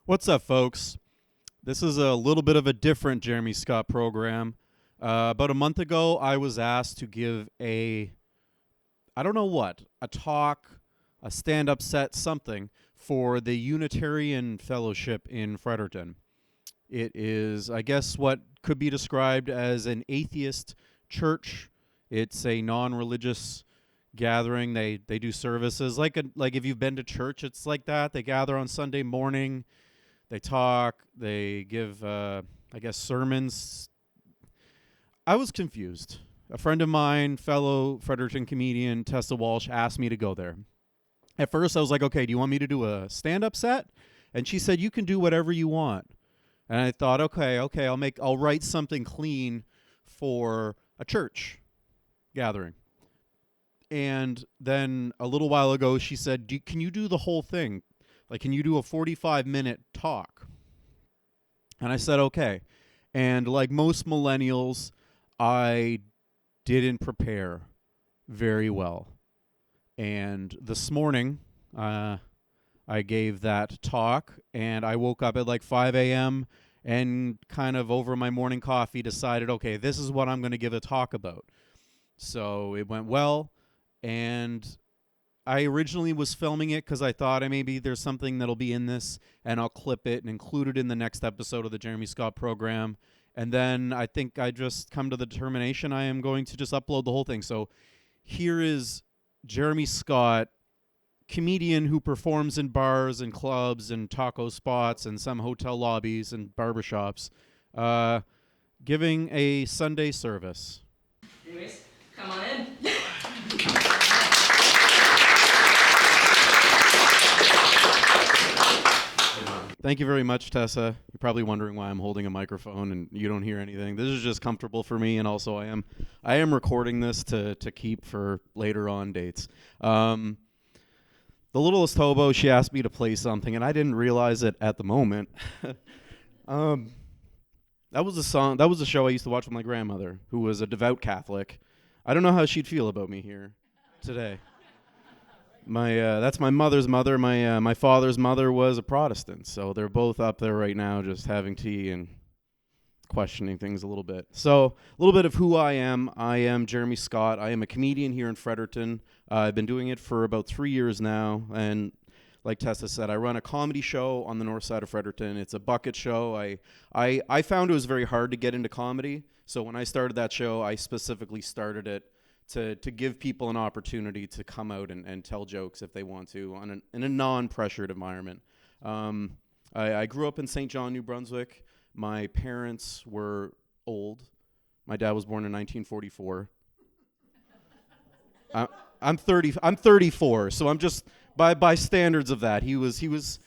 What's up, folks? This is a little bit of a different Jeremy Scott program. About a month ago, I was asked to give I don't know what, a talk, a stand-up set, something, for the Unitarian Fellowship in Fredericton. It is, I guess, what could be described as an atheist church. It's a non-religious gathering. They do services like if you've been to church, it's like that. They gather on Sunday morning. They talk. They give, I guess, sermons. I was confused. A friend of mine, fellow Fredericton comedian, Tessa Walsh, asked me to go there. At first, I was like, okay, do you want me to do a stand-up set? And she said, you can do whatever you want. And I thought, okay, I'll write something clean for a church gathering. And then a little while ago, she said, can you do the whole thing? Like, can you do a 45-minute talk? And I said, okay. And like most millennials, I didn't prepare very well. And this morning, I gave that talk, and I woke up at like 5 a.m. and kind of over my morning coffee decided, okay, this is what I'm going to give a talk about. So it went well, and I originally was filming it because I thought maybe there's something that'll be in this, and I'll clip it and include it in the next episode of the Jeremy Scott program. And then I think I just come to the determination I am going to just upload the whole thing. So here is Jeremy Scott, comedian who performs in bars and clubs and taco spots and some hotel lobbies and barbershops, giving a Sunday service. Anyways, come on in. Thank you very much, Tessa. You're probably wondering why I'm holding a microphone and you don't hear anything. This is just comfortable for me, and also I am recording this to keep for later on dates. The littlest hobo, she asked me to play something, and I didn't realize it at the moment. That was a show I used to watch with my grandmother, who was a devout Catholic. I don't know how she'd feel about me here today. That's my mother's mother. My father's mother was a Protestant, so they're both up there right now just having tea and questioning things a little bit. So a little bit of who I am. I am Jeremy Scott. I am a comedian here in Fredericton. I've been doing it for about 3 years now, and like Tessa said, I run a comedy show on the north side of Fredericton. It's a bucket show. I found it was very hard to get into comedy, so when I started that show, I specifically started it to give people an opportunity to come out and tell jokes if they want to in a non-pressured environment. I grew up in St. John, New Brunswick. My parents were old. My dad was born in 1944. I'm 34, so I'm just by standards of that. He was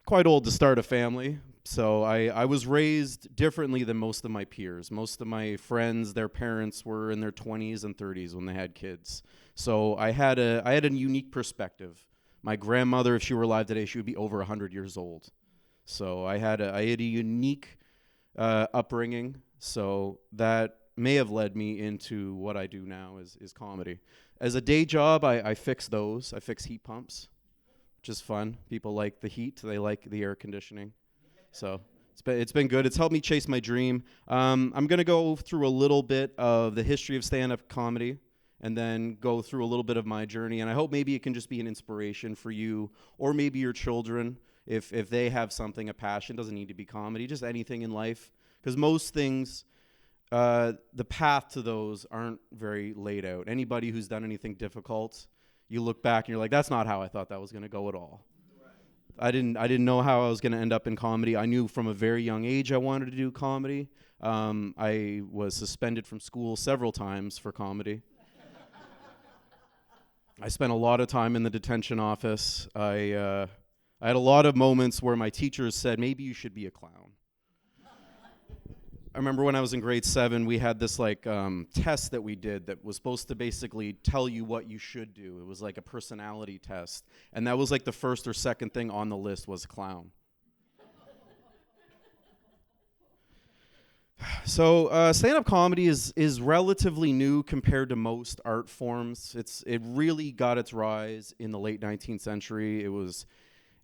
quite old to start a family. So I was raised differently than most of my peers. Most of my friends, their parents were in their 20s and 30s when they had kids. So I had a unique perspective. My grandmother, if she were alive today, she would be over 100 years old. So I had a unique upbringing. So that may have led me into what I do now is comedy. As a day job, I fix those. I fix heat pumps, which is fun. People like the heat. They like the air conditioning. So it's been good. It's helped me chase my dream. I'm going to go through a little bit of the history of stand-up comedy and then go through a little bit of my journey. And I hope maybe it can just be an inspiration for you or maybe your children if they have something, a passion. It doesn't need to be comedy, just anything in life. Because most things, the path to those aren't very laid out. Anybody who's done anything difficult, you look back and you're like, that's not how I thought that was going to go at all. I didn't know how I was going to end up in comedy. I knew from a very young age I wanted to do comedy. I was suspended from school several times for comedy. I spent a lot of time in the detention office. I had a lot of moments where my teachers said, maybe you should be a clown. I remember when I was in grade 7, we had this test that we did that was supposed to basically tell you what you should do. It was like a personality test. And that was like the first or second thing on the list was clown. So stand-up comedy is relatively new compared to most art forms. It really got its rise in the late 19th century.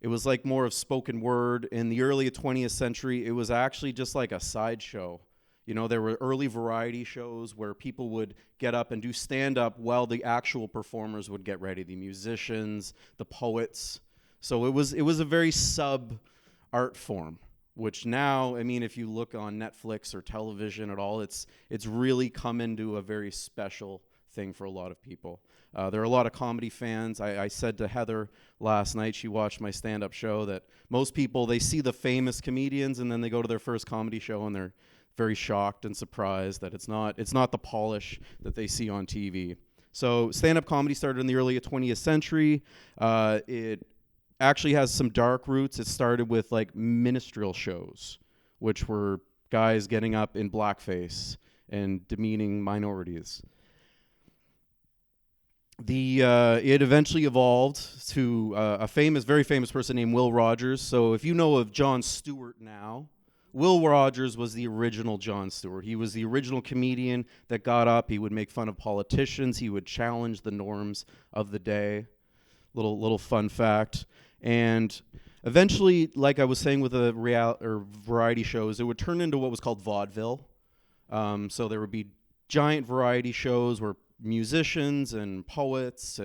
It was like more of spoken word. In the early 20th century, it was actually just like a sideshow. You know, there were early variety shows where people would get up and do stand-up while the actual performers would get ready, the musicians, the poets. So it was a very sub-art form, which now, I mean, if you look on Netflix or television at all, it's really come into a very special thing for a lot of people. There are a lot of comedy fans. I said to Heather last night, she watched my stand-up show, that most people, they see the famous comedians and then they go to their first comedy show and they're very shocked and surprised that it's not the polish that they see on TV. So stand-up comedy started in the early 20th century. It actually has some dark roots. It started with like minstrel shows, which were guys getting up in blackface and demeaning minorities. It eventually evolved to a very famous person named Will Rogers. So if you know of Jon Stewart now, Will Rogers was the original Jon Stewart. He was the original comedian that got up. He would make fun of politicians. He would challenge the norms of the day. Little fun fact. And eventually, like I was saying with the variety shows, it would turn into what was called vaudeville. So there would be giant variety shows where musicians and poets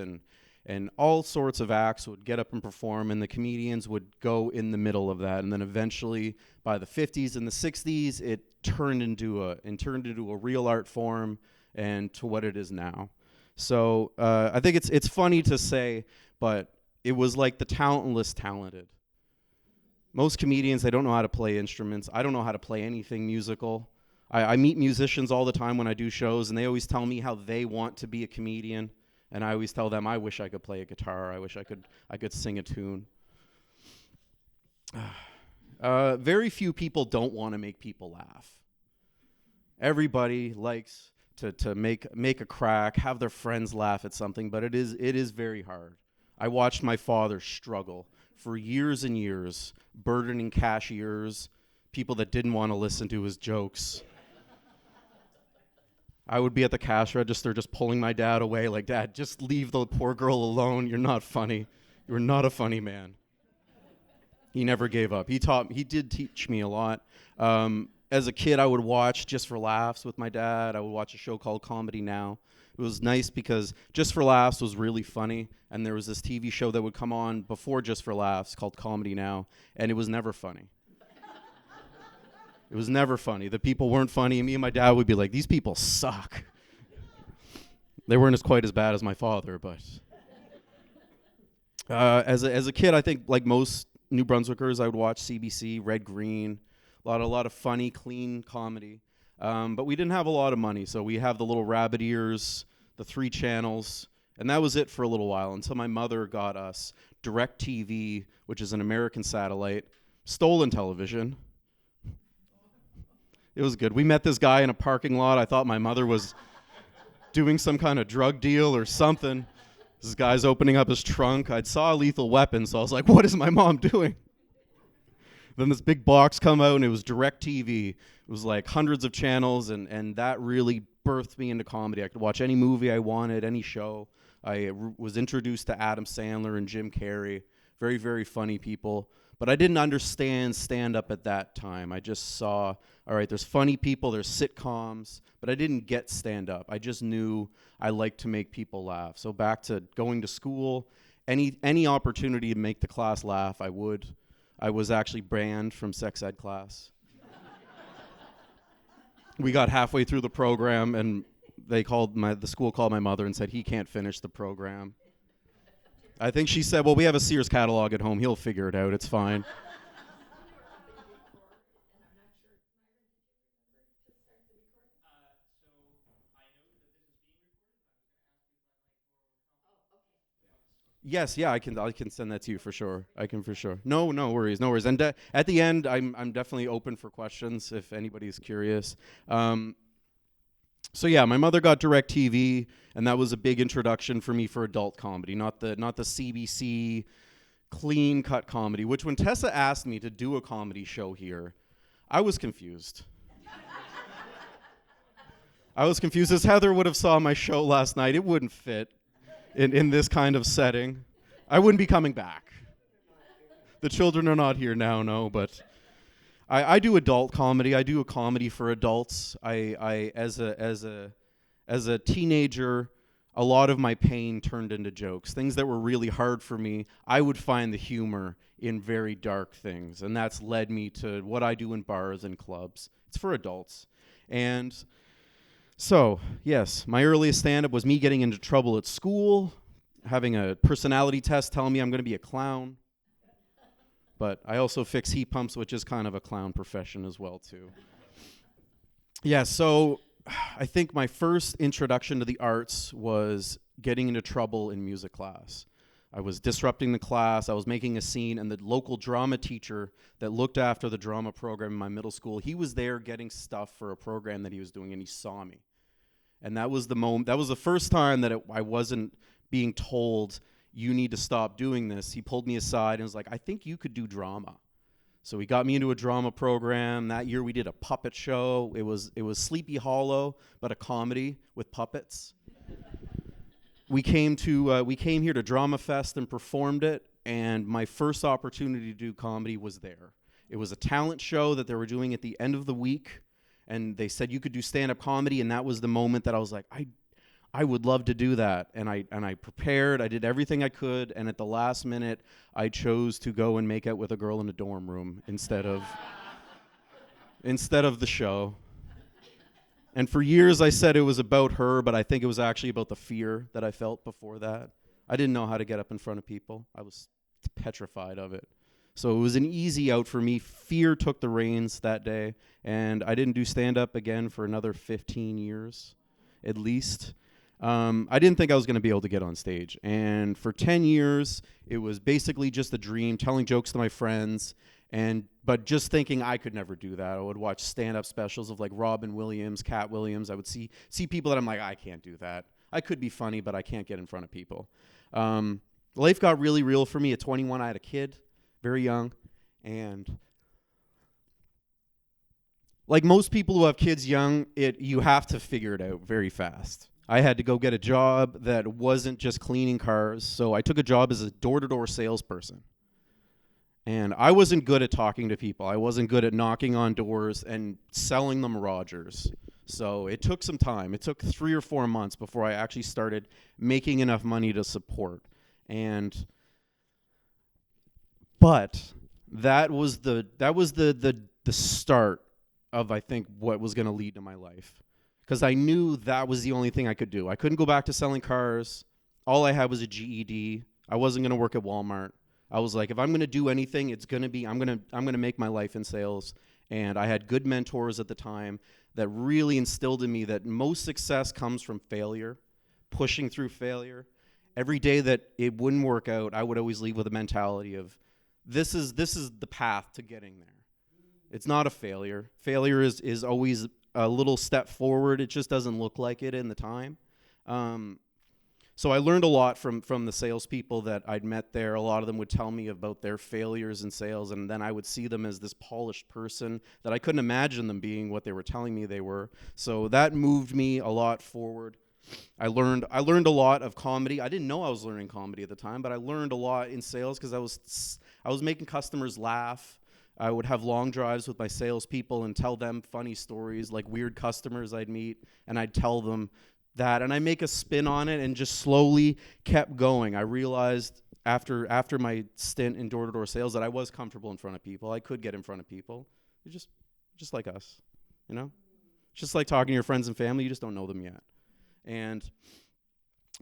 and all sorts of acts would get up and perform, and the comedians would go in the middle of that. And then eventually, by the 50s and the 60s, it turned into a real art form and to what it is now. So I think it's funny to say, but it was like the talentless talented. Most comedians, they don't know how to play instruments. I don't know how to play anything musical. I meet musicians all the time when I do shows, and they always tell me how they want to be a comedian. And I always tell them, I wish I could play a guitar. I wish I could sing a tune. Very few people don't want to make people laugh. Everybody likes to make a crack, have their friends laugh at something, but it is very hard. I watched my father struggle for years and years, burdening cashiers, people that didn't want to listen to his jokes. I would be at the cash register just pulling my dad away, like, Dad, just leave the poor girl alone. You're not funny. You're not a funny man. He never gave up. He did teach me a lot. As a kid, I would watch Just for Laughs with my dad. I would watch a show called Comedy Now. It was nice because Just for Laughs was really funny, and there was this TV show that would come on before Just for Laughs called Comedy Now, and it was never funny. It was never funny. The people weren't funny. Me and my dad would be like, these people suck. They weren't quite as bad as my father, but as a kid, I think like most New Brunswickers, I would watch CBC, Red Green, a lot of funny, clean comedy. But we didn't have a lot of money, so we have the little rabbit ears, the 3 channels, and that was it for a little while until my mother got us DirecTV, which is an American satellite, stolen television. It was good. We met this guy in a parking lot. I thought my mother was doing some kind of drug deal or something. This guy's opening up his trunk. I saw a Lethal Weapon, so I was like, what is my mom doing? Then this big box come out, and it was DirecTV. It was like hundreds of channels, and that really birthed me into comedy. I could watch any movie I wanted, any show. I was introduced to Adam Sandler and Jim Carrey. Very, very funny people. But I didn't understand stand-up at that time. I just saw, all right, there's funny people, there's sitcoms, but I didn't get stand-up. I just knew I liked to make people laugh. So back to going to school, any opportunity to make the class laugh, I would. I was actually banned from sex ed class. We got halfway through the program, and the school called my mother and said, he can't finish the program. I think she said, well, we have a Sears catalog at home. He'll figure it out. It's fine. Yes, yeah, I can send that to you for sure. I can for sure. No worries. And at the end, I'm definitely open for questions if anybody's curious. So yeah, my mother got DirecTV, and that was a big introduction for me for adult comedy, not the CBC clean cut comedy. Which when Tessa asked me to do a comedy show here, I was confused. I was confused, as Heather would have saw my show last night. It wouldn't fit in this kind of setting. I wouldn't be coming back. The children are not here now, no, but I do adult comedy. I do a comedy for adults. I as a teenager, a lot of my pain turned into jokes. Things that were really hard for me, I would find the humor in very dark things, and that's led me to what I do in bars and clubs. It's for adults. And so, yes, my earliest stand-up was me getting into trouble at school, having a personality test telling me I'm going to be a clown. But I also fix heat pumps, which is kind of a clown profession as well, too. Yeah, so I think my first introduction to the arts was getting into trouble in music class. I was disrupting the class, I was making a scene, and the local drama teacher that looked after the drama program in my middle school, he was there getting stuff for a program that he was doing, and he saw me. And that was the moment, that was the first time that I wasn't being told, you need to stop doing this. He pulled me aside and was like, I think you could do drama. So he got me into a drama program. That year we did a puppet show. It was Sleepy Hollow, but a comedy with puppets. We came here to Drama Fest and performed it, and my first opportunity to do comedy was there. It was a talent show that they were doing at the end of the week, and they said you could do stand-up comedy, and that was the moment that I was like, I would love to do that. And I prepared, I did everything I could, and at the last minute, I chose to go and make out with a girl in a dorm room instead of the show. And for years I said it was about her, but I think it was actually about the fear that I felt before that. I didn't know how to get up in front of people. I was petrified of it. So it was an easy out for me. Fear took the reins that day, and I didn't do stand-up again for another 15 years, at least. I didn't think I was going to be able to get on stage. And for 10 years, it was basically just a dream, telling jokes to my friends, but just thinking I could never do that. I would watch stand-up specials of like Robin Williams, Cat Williams. I would see people that I'm like, I can't do that. I could be funny, but I can't get in front of people. Life got really real for me. At 21, I had a kid, very young, and like most people who have kids young, you have to figure it out very fast. I had to go get a job that wasn't just cleaning cars, so I took a job as a door-to-door salesperson. And I wasn't good at talking to people. I wasn't good at knocking on doors and selling them Rogers. So it took some time. It took 3 or 4 months before I actually started making enough money to support. But that was the start of, I think, what was going to lead to my life. Because I knew that was the only thing I could do. I couldn't go back to selling cars. All I had was a GED. I wasn't going to work at Walmart. I was like, if I'm going to do anything, it's going to be I'm going to make my life in sales. And I had good mentors at the time that really instilled in me that most success comes from failure, pushing through failure. Every day that it wouldn't work out, I would always leave with a mentality of this is the path to getting there. It's not a failure. Failure is always a little step forward. It just doesn't look like it in the time. So I learned a lot from the salespeople that I'd met there. A lot of them would tell me about their failures in sales, and then I would see them as this polished person that I couldn't imagine them being what they were telling me they were. So that moved me a lot forward. I learned a lot of comedy. I didn't know I was learning comedy at the time, but I learned a lot in sales because I was making customers laugh. I would have long drives with my salespeople and tell them funny stories, like weird customers I'd meet, and I'd tell them that, and I make a spin on it and just slowly kept going. I realized after my stint in door-to-door sales that I was comfortable in front of people. I could get in front of people. They're just like us, you know? Just like talking to your friends and family, you just don't know them yet.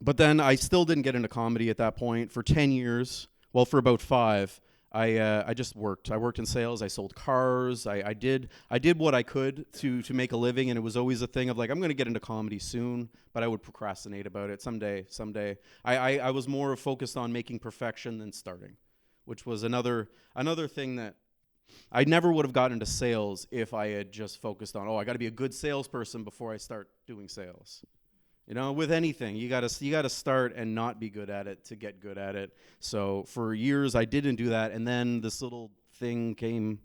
But then I still didn't get into comedy at that point. For 10 years, well, for about 5, I just worked. I worked in sales. I sold cars. I did what I could to make a living, and it was always a thing of like, I'm going to get into comedy soon, but I would procrastinate about it. Someday. I was more focused on making perfection than starting, which was another thing that I never would have gotten into sales if I had just focused on, I got to be a good salesperson before I start doing sales. You know, with anything, you gotta start and not be good at it to get good at it. So for years I didn't do that, and then this little thing came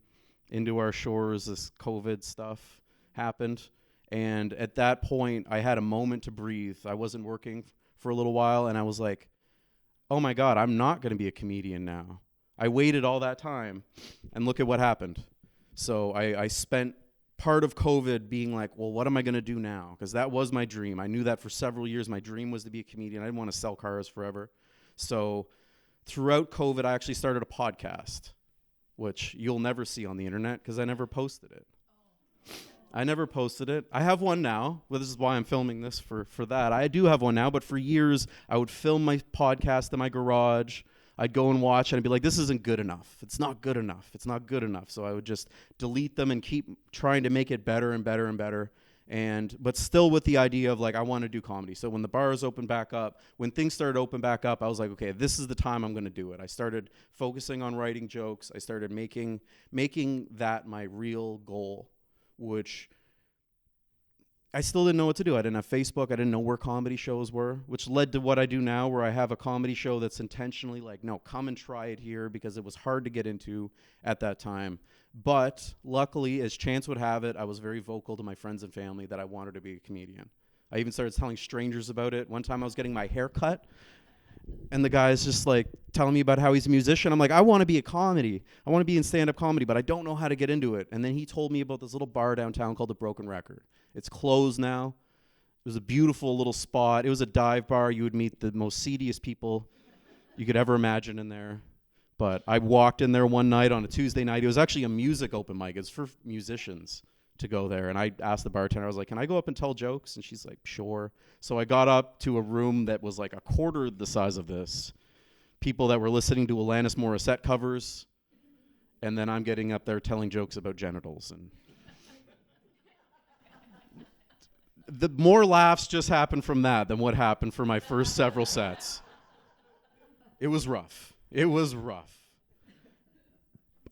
into our shores. This COVID stuff happened, and at that point I had a moment to breathe. I wasn't working for a little while, and I was like, "Oh my God, I'm not going to be a comedian now. I waited all that time, and look at what happened. So I spent part of COVID being like, well, what am I going to do now? Because that was my dream. I knew that for several years. My dream was to be a comedian. I didn't want to sell cars forever. So throughout COVID, I actually started a podcast, which you'll never see on the internet because I never posted it. I never posted it. I have one now. Well, this is why I'm filming this for that. I do have one now, but for years, I would film my podcast in my garage. I'd go and watch, and I'd be like, this isn't good enough. It's not good enough. It's not good enough. So I would just delete them and keep trying to make it better and better and better. But still with the idea of, like, I want to do comedy. So when the bars opened back up, when things started to open back up, I was like, okay, this is the time I'm going to do it. I started focusing on writing jokes. I started making that my real goal, which I still didn't know what to do. I didn't have Facebook. I didn't know where comedy shows were, which led to what I do now, where I have a comedy show that's intentionally like, no, come and try it here, because it was hard to get into at that time. But luckily, as chance would have it, I was very vocal to my friends and family that I wanted to be a comedian. I even started telling strangers about it. One time I was getting my hair cut, and the guy's just like telling me about how he's a musician. I'm like, I want to be a comedy. I want to be in stand-up comedy, but I don't know how to get into it. And then he told me about this little bar downtown called the Broken Record. It's closed now. It was a beautiful little spot. It was a dive bar. You would meet the most seediest people you could ever imagine in there. But I walked in there one night on a Tuesday night. It was actually a music open mic. It's for musicians to go there. And I asked the bartender, I was like, can I go up and tell jokes? And she's like, sure. So I got up to a room that was like a quarter the size of this. People that were listening to Alanis Morissette covers. And then I'm getting up there telling jokes about genitals. And the more laughs just happened from that than what happened for my first several sets. It was rough. It was rough.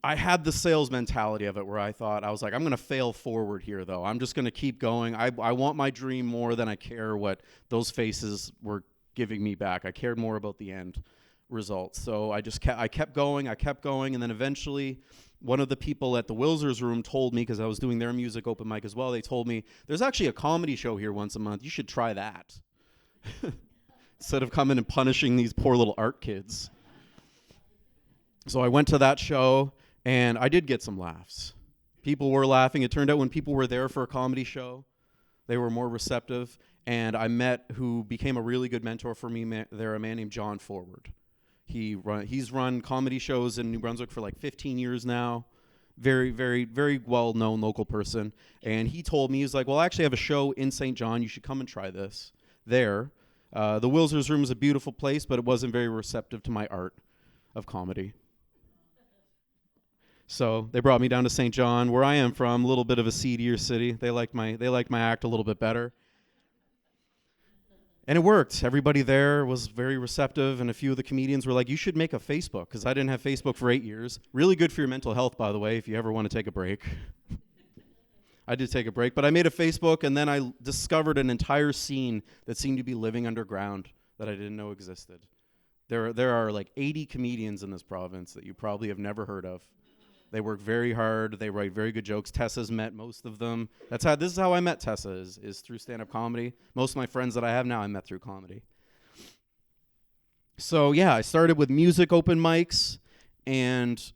I had the sales mentality of it where I was like, I'm going to fail forward here, though. I'm just going to keep going. I want my dream more than I care what those faces were giving me back. I cared more about the end results. So I kept going, and then eventually one of the people at the Wilsers room told me, because I was doing their music open mic as well, they told me, there's actually a comedy show here once a month. You should try that. Instead of coming and punishing these poor little art kids. So I went to that show, and I did get some laughs. People were laughing. It turned out when people were there for a comedy show, they were more receptive. And I met who became a really good mentor for me there, a man named John Forward. He's run comedy shows in New Brunswick for like 15 years now. Very, very, very well-known local person. And he told me, he's like, well, I actually have a show in St. John. You should come and try this there. The Wilsers room is a beautiful place, but it wasn't very receptive to my art of comedy. So they brought me down to St. John, where I am from, a little bit of a seedier city. They liked my act a little bit better. And it worked. Everybody there was very receptive, and a few of the comedians were like, you should make a Facebook, because I didn't have Facebook for 8 years. Really good for your mental health, by the way, if you ever want to take a break. I did take a break, but I made a Facebook, and then I discovered an entire scene that seemed to be living underground that I didn't know existed. There are like 80 comedians in this province that you probably have never heard of. They work very hard. They write very good jokes. Tessa's met most of them. This is how I met Tessa, is through stand-up comedy. Most of my friends that I have now I met through comedy. So yeah, I started with music open mics and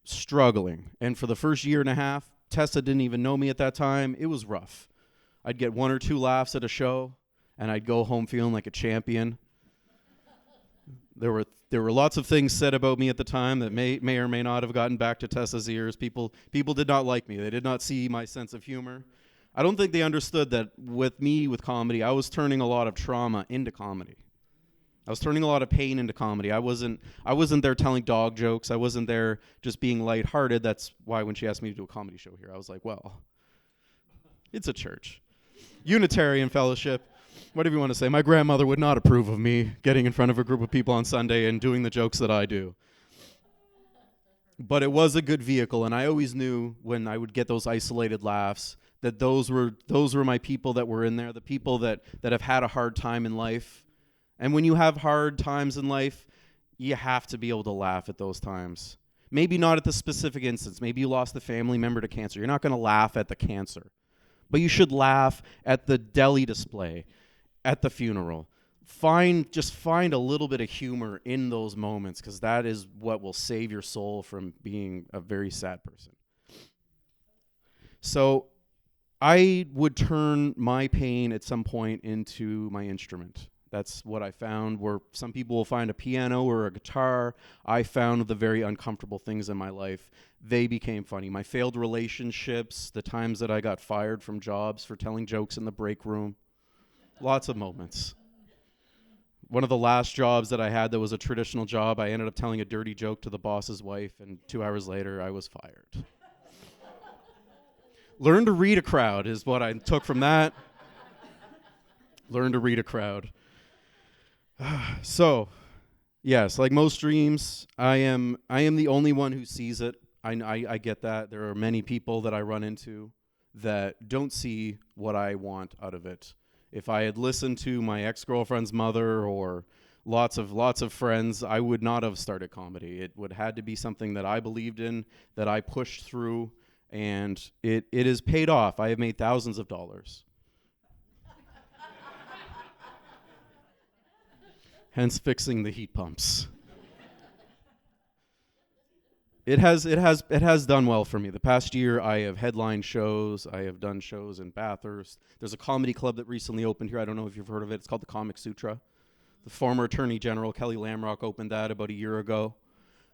struggling. And for the first year and a half, Tessa didn't even know me at that time. It was rough. I'd get 1 or 2 laughs at a show, and I'd go home feeling like a champion. There were lots of things said about me at the time that may or may not have gotten back to Tessa's ears. People did not like me. They did not see my sense of humor. I don't think they understood that with comedy, I was turning a lot of trauma into comedy. I was turning a lot of pain into comedy. I wasn't there telling dog jokes. I wasn't there just being lighthearted. That's why when she asked me to do a comedy show here, I was like, well, it's a church. Unitarian Fellowship. Whatever you want to say. My grandmother would not approve of me getting in front of a group of people on Sunday and doing the jokes that I do. But it was a good vehicle, and I always knew when I would get those isolated laughs that those were my people that were in there, the people that have had a hard time in life. And when you have hard times in life, you have to be able to laugh at those times. Maybe not at the specific instance. Maybe you lost a family member to cancer. You're not going to laugh at the cancer. But you should laugh at the deli display, at the funeral, find a little bit of humor in those moments, because that is what will save your soul from being a very sad person. So I would turn my pain at some point into my instrument. That's what I found, where some people will find a piano or a guitar. I found the very uncomfortable things in my life. They became funny. My failed relationships, the times that I got fired from jobs for telling jokes in the break room. Lots of moments. One of the last jobs that I had that was a traditional job, I ended up telling a dirty joke to the boss's wife, and 2 hours later, I was fired. Learn to read a crowd is what I took from that. Learn to read a crowd. So, yes, like most dreams, I am the only one who sees it. I get that. There are many people that I run into that don't see what I want out of it. If I had listened to my ex-girlfriend's mother or lots of friends, I would not have started comedy. It would had to be something that I believed in, that I pushed through, and it has paid off. I have made thousands of dollars. Hence fixing the heat pumps. It has done well for me. The past year, I have headlined shows. I have done shows in Bathurst. There's a comedy club that recently opened here. I don't know if you've heard of it. It's called the Comic Sutra. The former Attorney General, Kelly Lamrock, opened that about a year ago.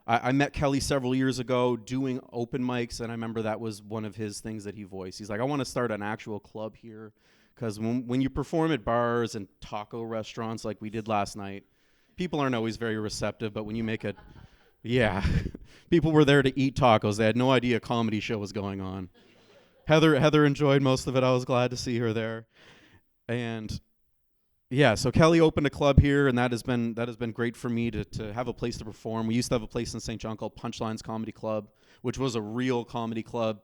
I met Kelly several years ago doing open mics, and I remember that was one of his things that he voiced. He's like, I want to start an actual club here, because when you perform at bars and taco restaurants like we did last night, people aren't always very receptive, but when you make it... Yeah, people were there to eat tacos. They had no idea a comedy show was going on. Heather enjoyed most of it. I was glad to see her there. And yeah, so Kelly opened a club here, and that has been great for me to have a place to perform. We used to have a place in St. John called Punchlines Comedy Club, which was a real comedy club.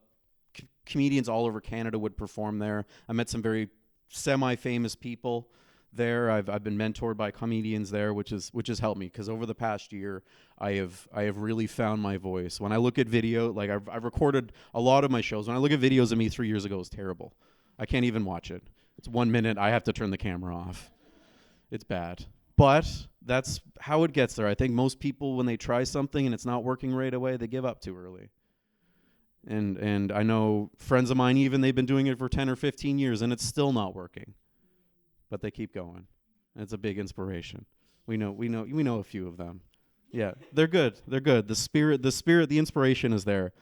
Comedians all over Canada would perform there. I met some very semi-famous people there. I've been mentored by comedians there, which has helped me, because over the past year I have really found my voice. When I look at video, like I've recorded a lot of my shows. When I look at videos of me 3 years ago, it's terrible. I can't even watch it. It's 1 minute. I have to turn the camera off. It's bad. But that's how it gets there. I think most people, when they try something and it's not working right away, they give up too early. And I know friends of mine, even they've been doing it for 10 or 15 years and it's still not working. But they keep going. And it's a big inspiration. We know a few of them. Yeah, they're good. They're good. The spirit, the inspiration is there.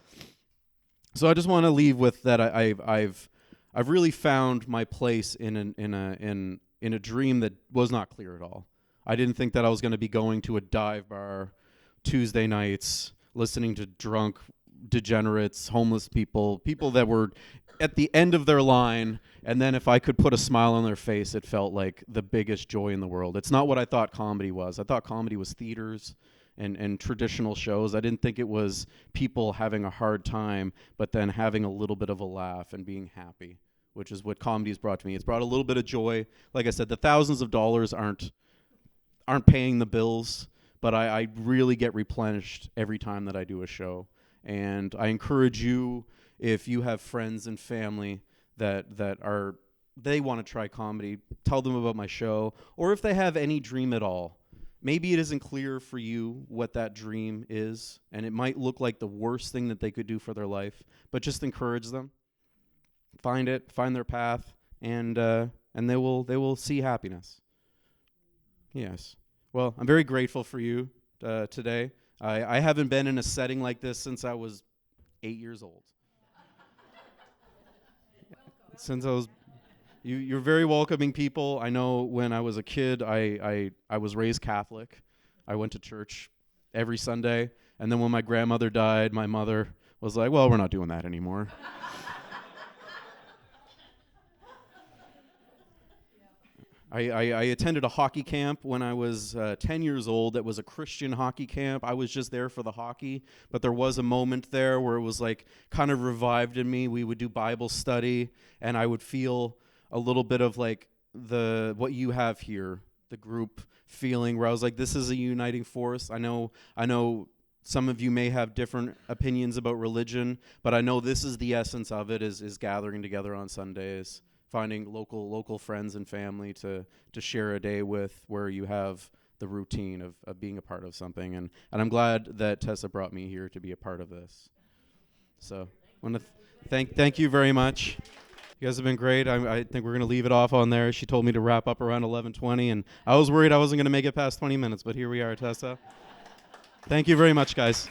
So I just want to leave with that. I've really found my place in a dream that was not clear at all. I didn't think that I was going to be going to a dive bar Tuesday nights, listening to drunk degenerates, homeless people that were at the end of their line, and then if I could put a smile on their face, it felt like the biggest joy in the world. It's not what I thought comedy was. I thought comedy was theaters and traditional shows. I didn't think it was people having a hard time, but then having a little bit of a laugh and being happy, which is what comedy's brought to me. It's brought a little bit of joy. Like I said, the thousands of dollars aren't paying the bills, but I really get replenished every time that I do a show. And I encourage you, if you have friends and family that they want to try comedy, tell them about my show. Or if they have any dream at all, maybe it isn't clear for you what that dream is, and it might look like the worst thing that they could do for their life, but just encourage them. Find their path, and they will see happiness. Yes. Well, I'm very grateful for you today. I haven't been in a setting like this since I was 8 years old. Since I was, you're very welcoming people. I know when I was a kid, I was raised Catholic. I went to church every Sunday, and then when my grandmother died, my mother was like, "Well, we're not doing that anymore." I attended a hockey camp when I was 10 years old. That was a Christian hockey camp. I was just there for the hockey, but there was a moment there where it was like kind of revived in me. We would do Bible study, and I would feel a little bit of like what you have here, the group feeling, where I was like, this is a uniting force. I know some of you may have different opinions about religion, but I know this is the essence of it, is gathering together on Sundays, finding local friends and family to share a day with, where you have the routine of being a part of something. And I'm glad that Tessa brought me here to be a part of this. So I want to thank you very much. You guys have been great. I think we're going to leave it off on there. She told me to wrap up around 11:20, and I was worried I wasn't going to make it past 20 minutes, but here we are, Tessa. Thank you very much, guys.